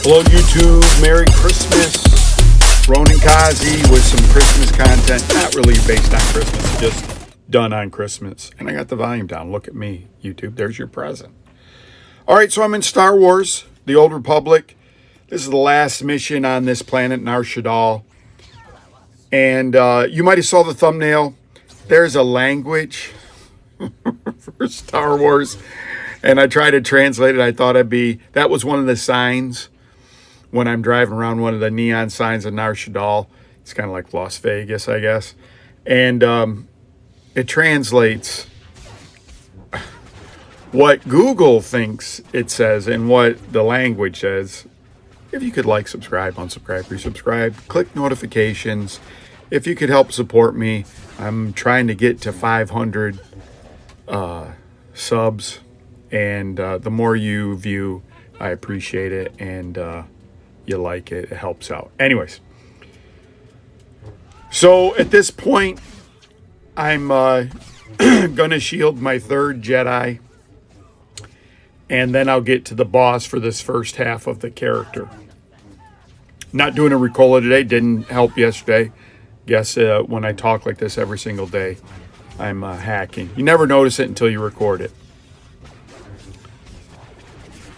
Hello YouTube, Merry Christmas. Ronin Kaze with some Christmas content, not really based on Christmas, just done on Christmas. And I got the volume down. Look at me, YouTube. There's your present. All right, so I'm in Star Wars, The Old Republic. This is the last mission on this planet, Nar Shaddaa. And you might have saw the thumbnail. There's a language for Star Wars. And I tried to translate it. I thought that was one of the signs when I'm driving around, one of the neon signs of Nar Shaddaa. It's kind of like Las Vegas, I guess. And it translates what Google thinks it says and what the language says. If you could like, subscribe, unsubscribe, resubscribe, click notifications. If you could help support me, I'm trying to get to 500 subs. And the more you view, I appreciate it. And you like it, it helps out. Anyways. So at this point, I'm going to shield my third Jedi. And then I'll get to the boss for this first half of the character. Not doing a Ricola today. Didn't help yesterday. Guess when I talk like this every single day, I'm hacking. You never notice it until you record it.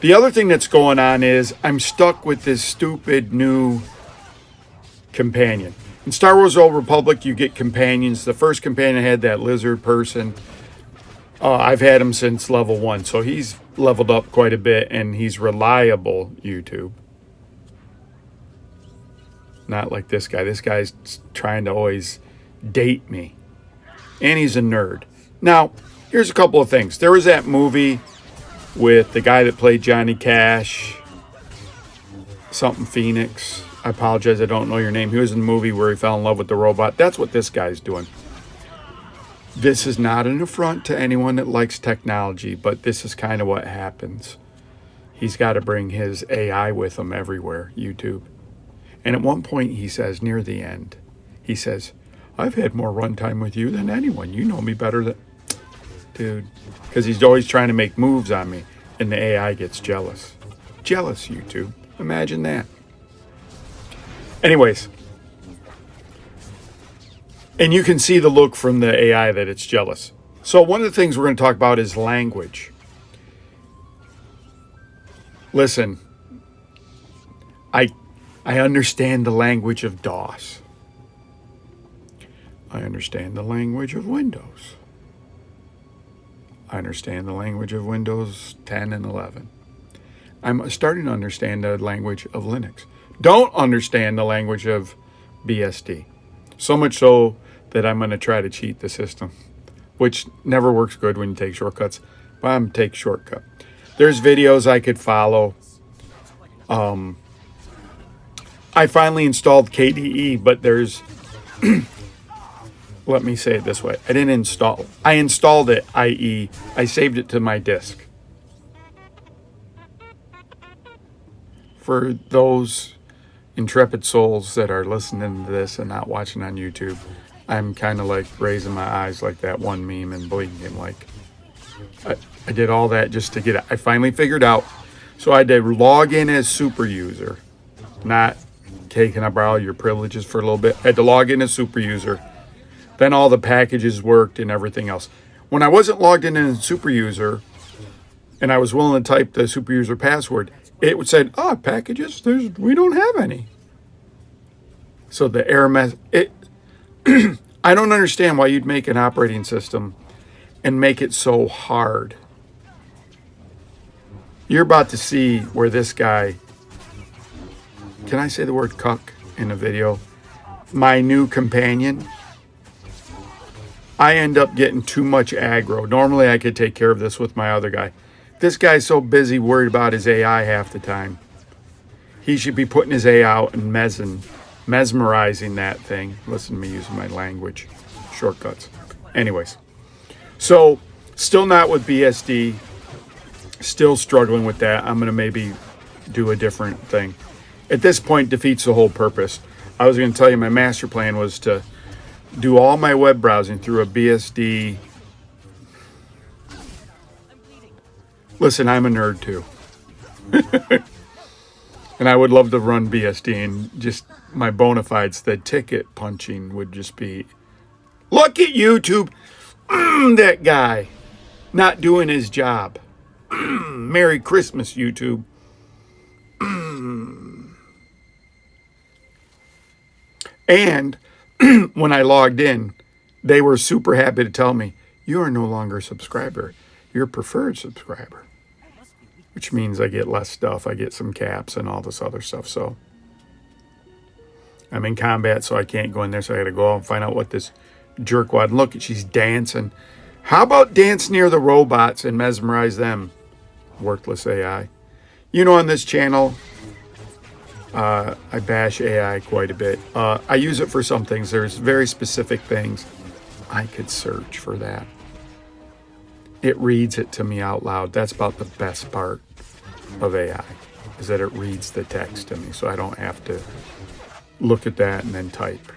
The other thing that's going on is I'm stuck with this stupid new companion. In Star Wars Old Republic, you get companions. The first companion I had, that lizard person, I've had him since level 1. So he's leveled up quite a bit, and he's reliable, YouTube. Not like this guy. This guy's trying to always date me. And he's a nerd. Now, here's a couple of things. There was that movie with the guy that played Johnny Cash, something Phoenix. I apologize, I don't know your name. He was in the movie where he fell in love with the robot. That's what this guy's doing. This is not an affront to anyone that likes technology, but this is kind of what happens. He's got to bring his AI with him everywhere, YouTube. And at one point he says, near the end, he says, I've had more runtime with you than anyone. You know me better than... Dude, because he's always trying to make moves on me, and the AI gets jealous. Jealous, YouTube. Imagine that. Anyways. And you can see the look from the AI that it's jealous. So one of the things we're going to talk about is language. Listen, I understand the language of DOS. I understand the language of Windows. I understand the language of Windows 10 and 11. I'm starting to understand the language of Linux. Don't understand the language of BSD. So much so that I'm going to try to cheat the system, which never works good when you take shortcuts, but I'm going to take a shortcut. There's videos I could follow. I finally installed KDE, but there's... Let me say it this way. I didn't install it. I installed it, i.e. I saved it to my disk. For those intrepid souls that are listening to this and not watching on YouTube, I'm kind of like raising my eyes like that one meme and blinking like. I did all that just to get it. I finally figured out. So I did log in as super user. Not, okay, can I borrow your privileges for a little bit? I had to log in as super user. Then all the packages worked and everything else. When I wasn't logged in as super user and I was willing to type the super user password, it would say, packages, we don't have any. So the error I don't understand why you'd make an operating system and make it so hard. You're about to see where this guy, can I say the word cuck in a video? My new companion. I end up getting too much aggro. Normally I could take care of this with my other guy. This guy's so busy worried about his AI half the time. He should be putting his AI out and mesmerizing that thing. Listen to me using my language. Shortcuts. Anyways. So, still not with BSD. Still struggling with that. I'm going to maybe do a different thing. At this point, defeats the whole purpose. I was going to tell you my master plan was to do all my web browsing through a BSD. Listen, I'm a nerd too. And I would love to run BSD and just my bona fides, the ticket punching would just be, look at YouTube, that guy not doing his job. Merry Christmas, YouTube. And when I logged in, they were super happy to tell me, you are no longer a subscriber. You're a preferred subscriber. Which means I get less stuff. I get some caps and all this other stuff. So I'm in combat, so I can't go in there. So I got to go out and find out what this jerkwad. Look, she's dancing. How about dance near the robots and mesmerize them? Worthless AI. You know, on this channel, I bash AI quite a bit. I use it for some things. There's very specific things. I could search for that. It reads it to me out loud. That's about the best part of AI, is that it reads the text to me, so I don't have to look at that and then type.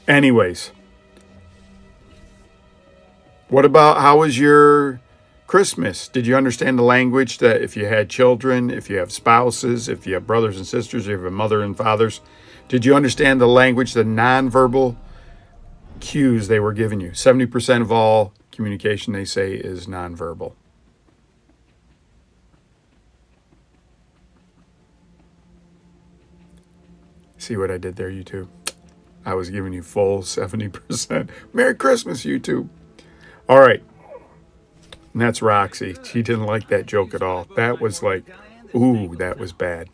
Anyways, what about how was your Christmas? Did you understand the language that if you had children, if you have spouses, if you have brothers and sisters, if you have mother and fathers, did you understand the language, the nonverbal cues they were giving you? 70% of all communication, they say, is nonverbal. See what I did there, YouTube? I was giving you full 70%. Merry Christmas, YouTube. All right. And that's Roxy. She didn't like that joke at all. That was like, ooh, that was bad.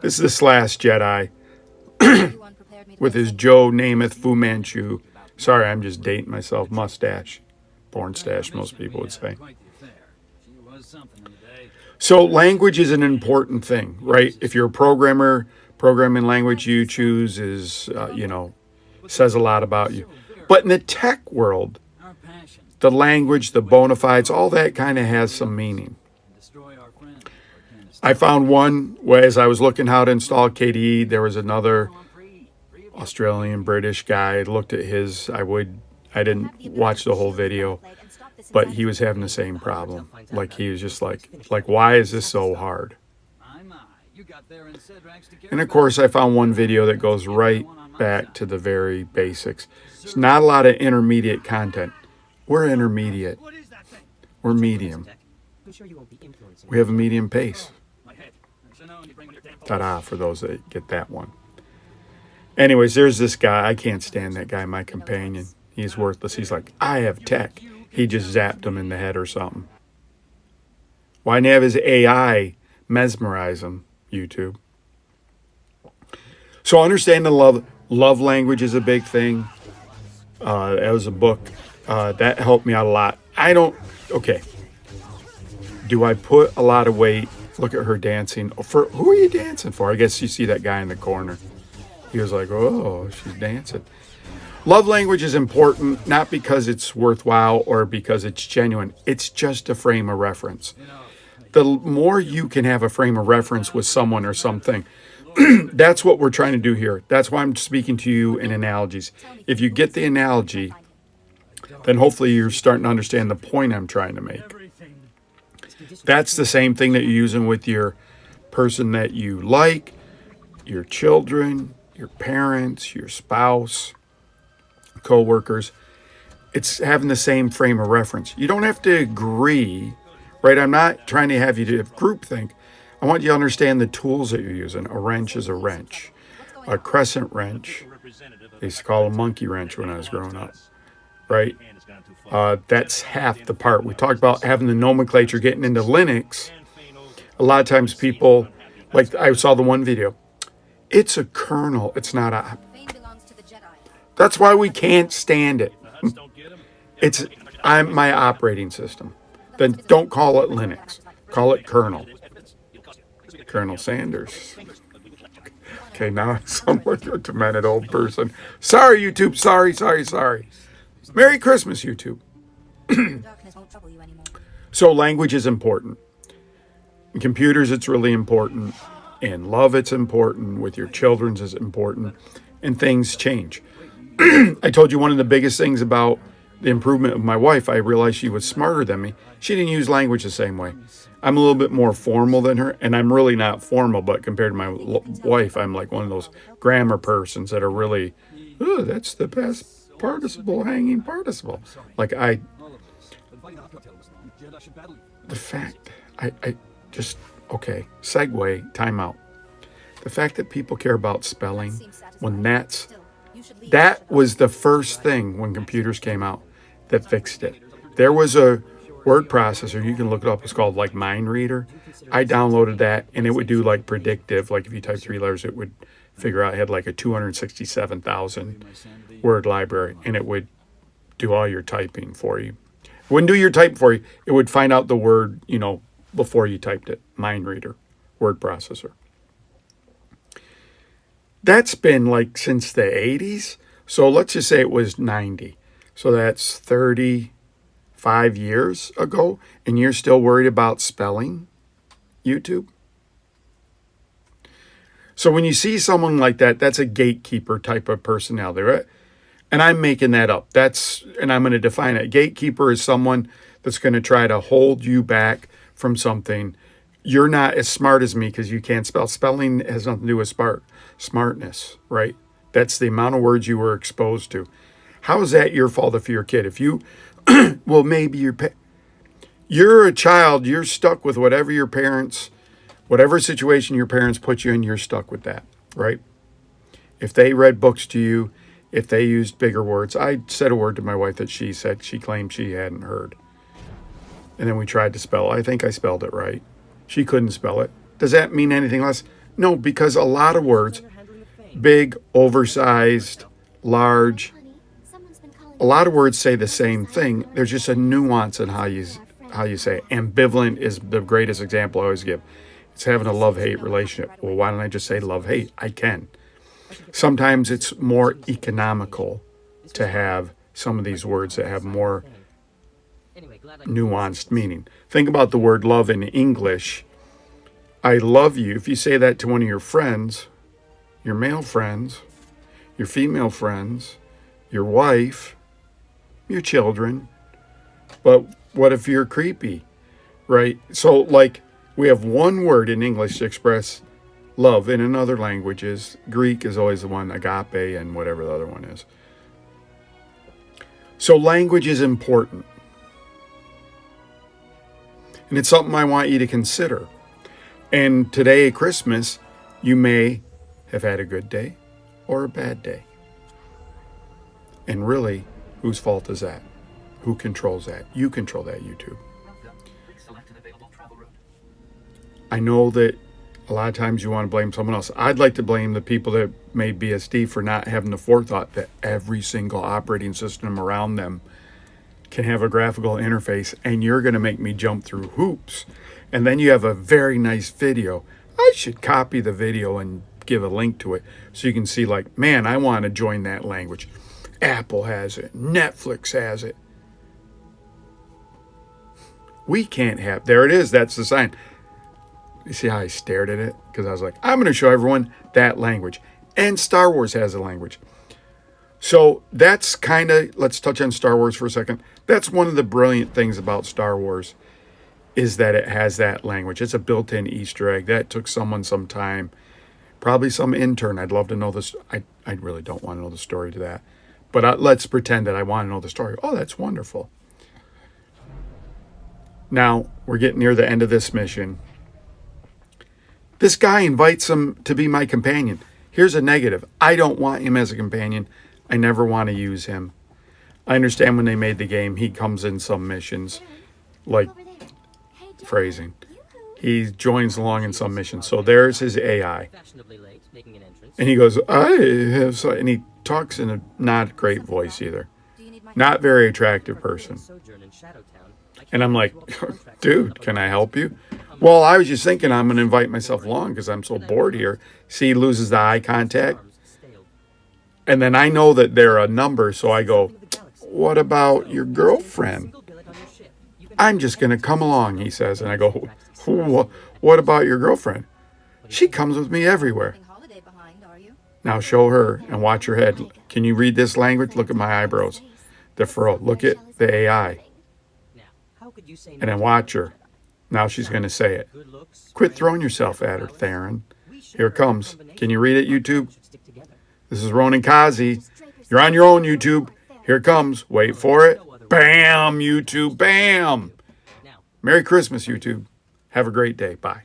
This is the Last Jedi with his Joe Namath Fu Manchu. Sorry, I'm just dating myself. Mustache. Porn stash, most people would say. So language is an important thing, right? If you're a programmer, programming language you choose is, says a lot about you. But in the tech world, the language, the bona fides, all that kind of has some meaning. I found one where as I was looking how to install KDE, there was another Australian, British guy. I looked at his, I didn't watch the whole video, but he was having the same problem. Like he was just like, why is this so hard? And of course, I found one video that goes right back to the very basics. It's not a lot of intermediate content. We're intermediate. We're medium. We have a medium pace. Ta-da, for those that get that one. Anyways, there's this guy. I can't stand that guy, my companion. He's worthless. He's like, I have tech. He just zapped him in the head or something. Why didn't he have his AI mesmerize him, YouTube? So understand the love language is a big thing. That was a book. That helped me out a lot. Okay. Do I put a lot of weight? Look at her dancing. For who are you dancing for? I guess you see that guy in the corner. He was like, oh, she's dancing. Love language is important, not because it's worthwhile or because it's genuine. It's just a frame of reference. The more you can have a frame of reference with someone or something, that's what we're trying to do here. That's why I'm speaking to you in analogies. If you get the analogy, then hopefully you're starting to understand the point I'm trying to make. That's the same thing that you're using with your person that you like, your children, your parents, your spouse, coworkers. It's having the same frame of reference. You don't have to agree, right? I'm not trying to have you do groupthink. I want you to understand the tools that you're using. A wrench is a wrench. A crescent wrench, they used to call a monkey wrench when I was growing up, right? That's half the part. We talked about having the nomenclature, getting into Linux. A lot of times people, like I saw the one video, it's a kernel, it's not a... That's why we can't stand it. I'm my operating system. Then don't call it Linux. Call it kernel. Colonel Sanders. Okay, now I sound like a demented old person. Sorry, YouTube. Sorry. Merry Christmas, YouTube. So language is important. In computers, it's really important. In love, it's important. With your children's, it's important. And things change. I told you one of the biggest things about the improvement of my wife, I realized she was smarter than me. She didn't use language the same way. I'm a little bit more formal than her, and I'm really not formal, but compared to my wife, I'm like one of those grammar persons that are really, oh, that's the past participle hanging participle. Like the fact, I just, okay, segue, time out. The fact that people care about spelling, when that was the first thing when computers came out that fixed it. There was a word processor, you can look it up, it's called like Mind Reader. I downloaded that and it would do like predictive, like if you type 3 letters, it would figure out it had like a 267,000 word library and it would do all your typing for you. It wouldn't do your type for you, it would find out the word, before you typed it. Mind Reader, word processor. That's been like since the 80s. So let's just say it was 90. So that's 35 years ago. And you're still worried about spelling, YouTube? So when you see someone like that, that's a gatekeeper type of personality, right? And I'm making that up. And I'm going to define it. Gatekeeper is someone that's going to try to hold you back from something. You're not as smart as me because you can't spell. Spelling has nothing to do with smartness, right? That's the amount of words you were exposed to. How is that your fault if you're a kid? If you, well, maybe you're a child, you're stuck with whatever situation your parents put you in, you're stuck with that, right? If they read books to you, if they used bigger words, I said a word to my wife that she claimed she hadn't heard. And then we tried to spell. I think I spelled it right. She couldn't spell it. Does that mean anything less? No, because a lot of words, big, oversized, large, a lot of words say the same thing. There's just a nuance in how you say it. Ambivalent is the greatest example I always give. It's having a love-hate relationship. Well, why don't I just say love-hate? I can. Sometimes it's more economical to have some of these words that have more nuanced meaning. Think about the word love in English. I love you. If you say that to one of your friends, your male friends, your female friends, your wife, your children, but what if you're creepy, right? So like we have one word in English to express love. And in other languages, Greek is always the one, agape, and whatever the other one is. So language is important. And it's something I want you to consider. And today at Christmas, you may have had a good day or a bad day. And really, whose fault is that? Who controls that? You control that, YouTube. I know that a lot of times you want to blame someone else. I'd like to blame the people that made BSD for not having the forethought that every single operating system around them can have a graphical interface, and you're going to make me jump through hoops. And then you have a very nice video. I should copy the video and give a link to it so you can see like, man, I want to join that language. Apple has it. Netflix has it. We can't have, there it is. That's the sign. You see how I stared at it? Because I was like, I'm going to show everyone that language. And Star Wars has a language. So that's kind of, let's touch on Star Wars for a second. That's one of the brilliant things about Star Wars is that it has that language. It's a built-in Easter egg. That took someone some time, probably some intern. I'd love to know this. I really don't want to know the story to that. But let's pretend that I want to know the story. Oh, that's wonderful. Now, we're getting near the end of this mission. This guy invites him to be my companion. Here's a negative. I don't want him as a companion. I never want to use him. I understand when they made the game, he comes in some missions, like phrasing. He joins along in some missions. So there's his AI. And he goes, and he talks in a not great voice either. Not very attractive person. And I'm like, dude, can I help you? Well, I was just thinking I'm going to invite myself along because I'm so bored here. See, he loses the eye contact. And then I know that they're a number, so I go, what about your girlfriend? I'm just going to come along, he says. And I go, what about your girlfriend? She comes with me everywhere. Now show her and watch her head. Can you read this language? Look at my eyebrows. The furrow. Look at the AI. And then watch her. Now she's going to say it. Quit throwing yourself at her, Theron. Here it comes. Can you read it, YouTube? This is Ronin Kaze. You're on your own, YouTube. Here it comes. Wait for it. Bam, YouTube. Bam. Merry Christmas, YouTube. Have a great day. Bye.